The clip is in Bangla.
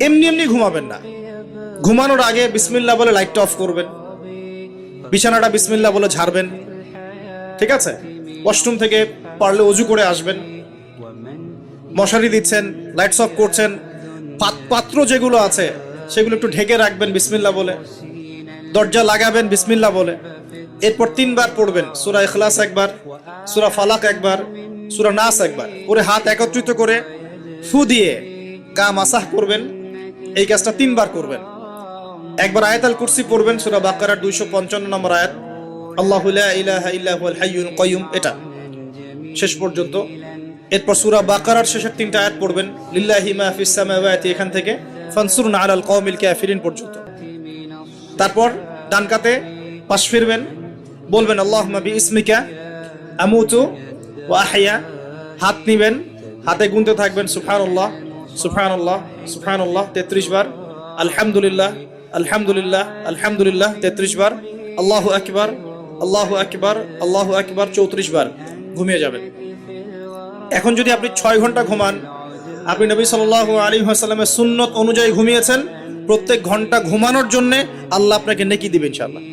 এমনি এমনি ঘুমাবেন না। ঘুমানোর আগে বিসমিল্লাহ বলে লাইটটা অফ করবেন, বিছানাটা বিসমিল্লাহ বলে ঝাড়বেন, ঠিক আছে? ওয়াশরুম থেকে পারলে অজু করে আসবেন। মশারি দিচ্ছেন, লাইটস অফ করছেন, পাত্র যেগুলো আছে সেগুলো একটু ঢেকে রাখবেন বিসমিল্লাহ বলে, দরজা লাগাবেন বিসমিল্লাহ বলে। এরপর 3 বার পড়বেন সূরা ইখলাস একবার, সূরা ফালাক একবার, সূরা নাস একবার, পরে হাত একত্রিত করে ফু দিয়ে গা মাসাহ করবেন। এই কাজটা 3 বার করবেন। একবার আয়াতুল কুরসি পড়বেন, সূরা বাকারার 255 নম্বর আয়াত, আল্লাহু লা ইলাহা ইল্লা হুয়াল হাইয়ুল কাইয়ুম, এটা শেষ পর্যন্ত। এরপর সূরা বাকারার শেষের 3টা আয়াত পড়বেন, লিল্লাহি মা ফিস সামাওয়াতি, এখান থেকে ফানসুরনা আলাল কওমিল কাফিরিন পর্যন্ত। তারপর ডান কাতে পাশ ফিরবেন, বলবেন আল্লাহুম্মা বিইসমিকা আমুতু ওয়া আহইয়া। হাত নিবেন, হাতে গুনতে থাকবেন সুবহানাল্লাহ সুবহানাল্লাহ সুবহানাল্লাহ 33 বার, আলহামদুলিল্লাহ আলহামদুলিল্লাহ আলহামদুলিল্লাহ 33 বার, আল্লাহু আকবার আল্লাহু আকবার আল্লাহু আকবার 34 বার। ঘুমিয়ে যাবেন। এখন যদি আপনি 6 ঘন্টা ঘুমান, আপনি নবী সাল্লাল্লাহু আলাইহি ওয়াসাল্লামের সুন্নত অনুযায়ী ঘুমিয়েছেন, প্রত্যেক ঘন্টা ঘুমানোর জন্য আল্লাহ আপনাকে নেকি দিবেন ইনশাআল্লাহ।